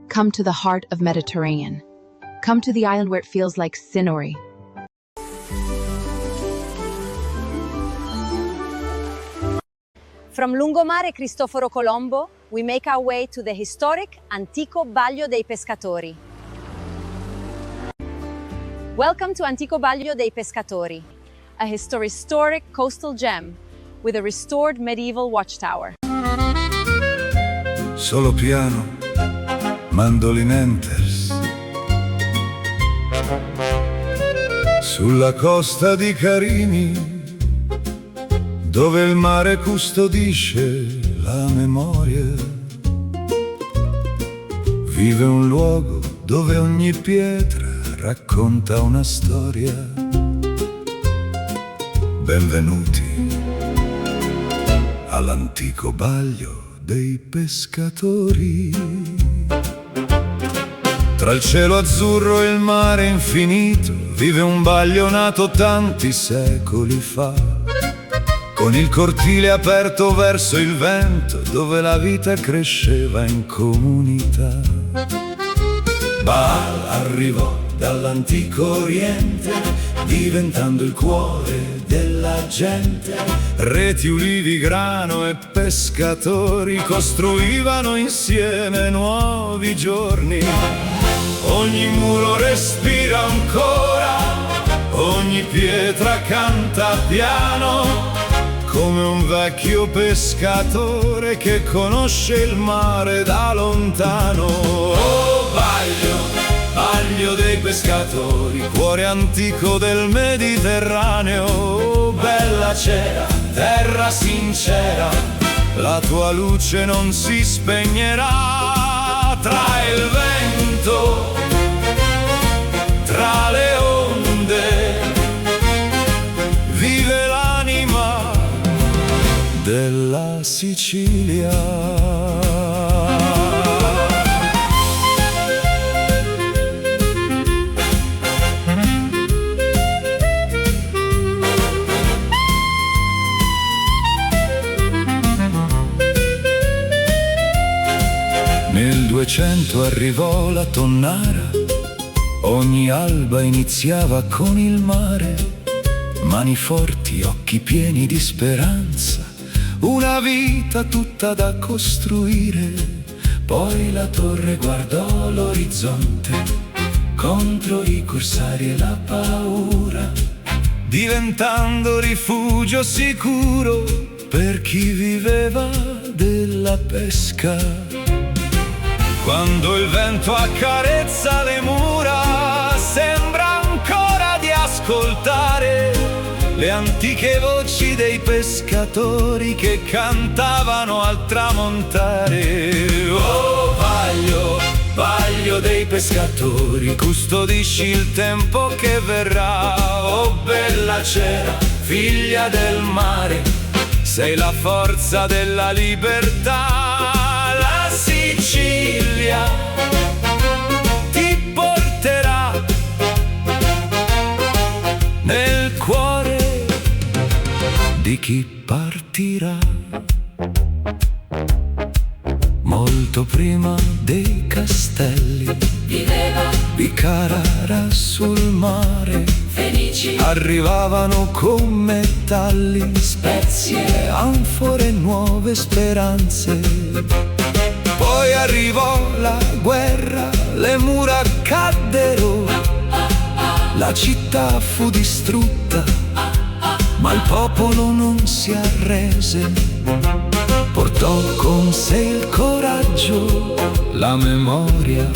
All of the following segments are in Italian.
Come to the heart of Mediterranean. Come to the island where it feels like Sinori. From Lungomare Cristoforo Colombo, we make our way to the historic Antico Baglio dei Pescatori. Welcome to Antico Baglio dei Pescatori, a historic coastal gem with a restored medieval watchtower. Solo piano, mandolinenters, sulla costa di Carini, dove il mare custodisce la memoria. Vive un luogo dove ogni pietra racconta una storia. Benvenuti all'antico Baglio dei Pescatori. Tra il cielo azzurro e il mare infinito vive un baglio nato tanti secoli fa, con il cortile aperto verso il vento, dove la vita cresceva in comunità. Baal arrivò dall'antico Oriente, diventando il cuore della gente. Reti, ulivi, grano e pescatori costruivano insieme nuovi giorni. Ogni muro respira ancora, ogni pietra canta piano, come un vecchio pescatore che conosce il mare da lontano. Oh Baglio dei Pescatori, cuore antico del Mediterraneo. Oh bella cera, terra sincera, la tua luce non si spegnerà. Tra il vento, tra le onde, vive l'anima della Sicilia. Nel 200 arrivò la tonnara, ogni alba iniziava con il mare. Mani forti, occhi pieni di speranza, una vita tutta da costruire. Poi la torre guardò l'orizzonte, contro i corsari e la paura, diventando rifugio sicuro per chi viveva della pesca. Quando il vento accarezza le mura, sembra ancora di ascoltare le antiche voci dei pescatori che cantavano al tramontare. Oh Baglio dei Pescatori, custodisci il tempo che verrà. Oh bella cera, figlia del mare, sei la forza della libertà. La Sicilia ti porterà nel cuore di chi partirà. Molto prima dei castelli viveva Bicarara sul mare. Fenici Arrivavano con metalli, spezie, anfore, nuove speranze. Poi arrivò la guerra, le mura caddero, la città fu distrutta, ma il popolo non si arrese. Portò con sé il coraggio, la memoria,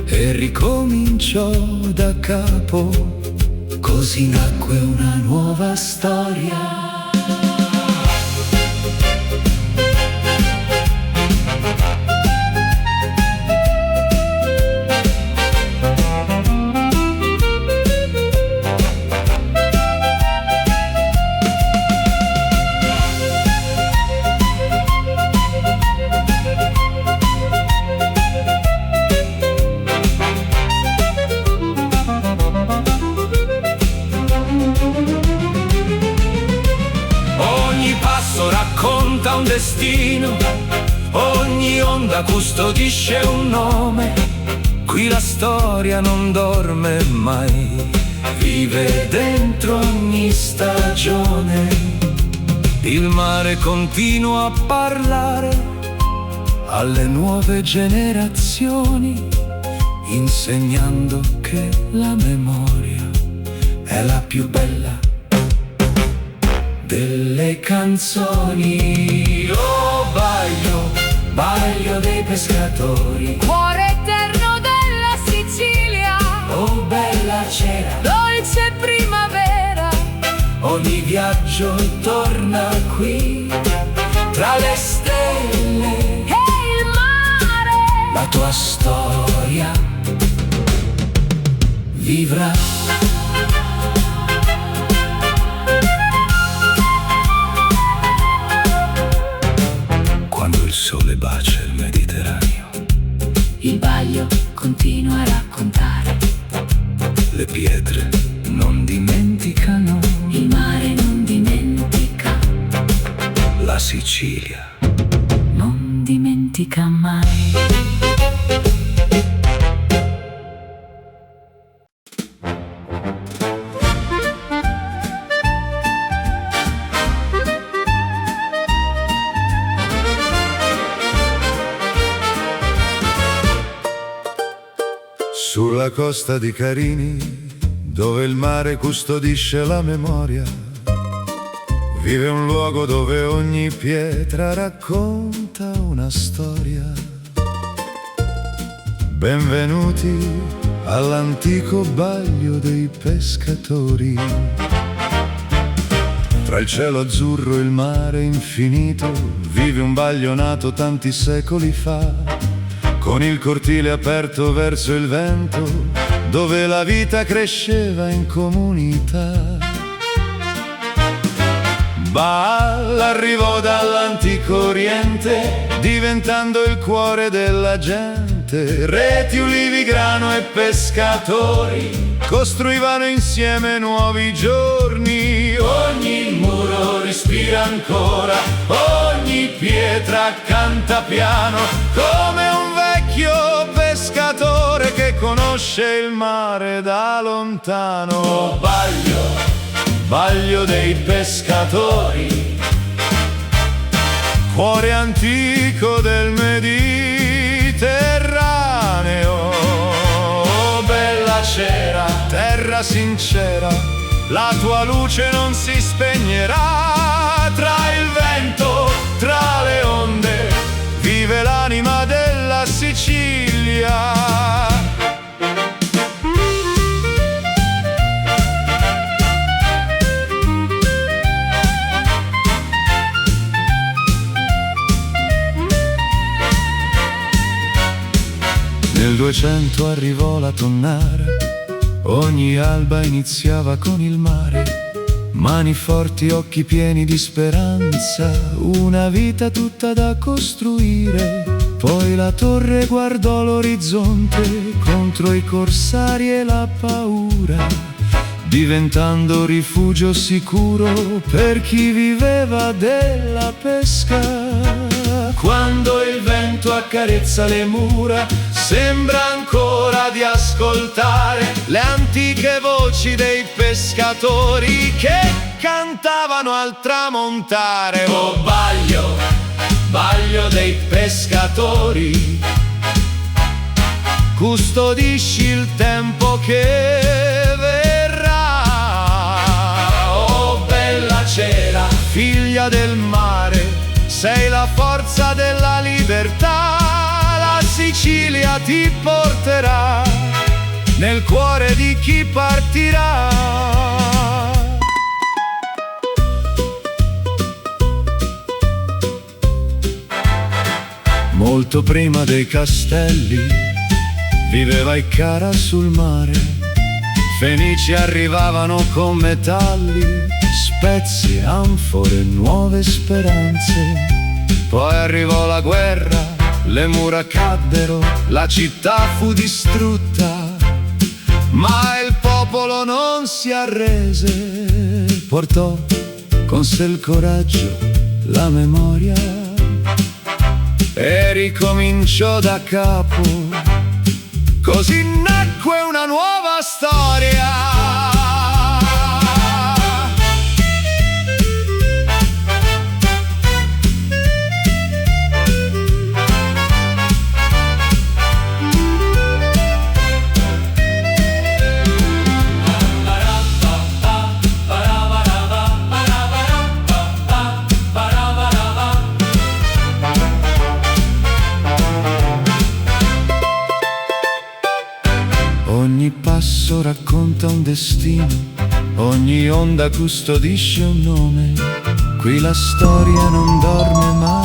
e ricominciò da capo. Così nacque una nuova storia. Racconta un destino, ogni onda custodisce un nome. Qui la storia non dorme mai, vive dentro ogni stagione. Il mare continua a parlare alle nuove generazioni, insegnando che la memoria è la più bella delle canzoni. Oh, Baglio, Baglio dei pescatori, Cuore eterno della Sicilia, oh bella cera, dolce primavera. ogni viaggio torna qui, tra le stelle E il mare, la tua storia vivrà. Quando il sole bacia il Mediterraneo, Il Baglio continua a raccontare. le pietre non dimenticano, Il mare non dimentica, la Sicilia non dimentica mai. Sulla costa di Carini, dove il mare custodisce la memoria, vive un luogo dove ogni pietra racconta una storia. Benvenuti all'antico Baglio dei pescatori. Tra il cielo azzurro e il mare infinito vive un Baglio nato tanti secoli fa, con il cortile aperto verso il vento, dove la vita cresceva in comunità. Baal arrivò dall'antico Oriente, diventando il cuore della gente. Reti, ulivi, grano e pescatori costruivano insieme nuovi giorni. Ogni muro respira ancora, ogni pietra canta piano, come un vecchio pescatore che conosce il mare da lontano. Oh, Baglio, Baglio dei pescatori, cuore antico del Mediterraneo. Oh, bella cera, terra sincera, la tua luce non si spegnerà. Tra il vento, tra le onde, vive l'anima della Sicilia. Nel 200 arrivò la tonnara, ogni alba iniziava con il mare. Mani forti, occhi pieni di speranza, una vita tutta da costruire. Poi la torre guardò l'orizzonte contro i corsari e la paura, diventando rifugio sicuro per chi viveva della pesca. Quando il vento accarezza le mura, sembra ancora di ascoltare le antiche voci dei pescatori che cantavano al tramontare. Oh, Baglio, Baglio dei pescatori, custodisci il tempo che verrà. Oh, bella cera, figlia del mare, sei la forza della libertà. La Sicilia ti porterà nel cuore di chi partirà. Molto prima dei castelli viveva Icara sul mare. Fenici arrivavano con metalli, spezie, anfore, nuove speranze. Poi arrivò la guerra, le mura caddero, la città fu distrutta, ma il popolo non si arrese. Portò con sé il coraggio, la memoria, e ricominciò da capo. Così nacque una nuova storia. Ogni passo racconta un destino, ogni onda custodisce un nome. Qui la storia non dorme mai.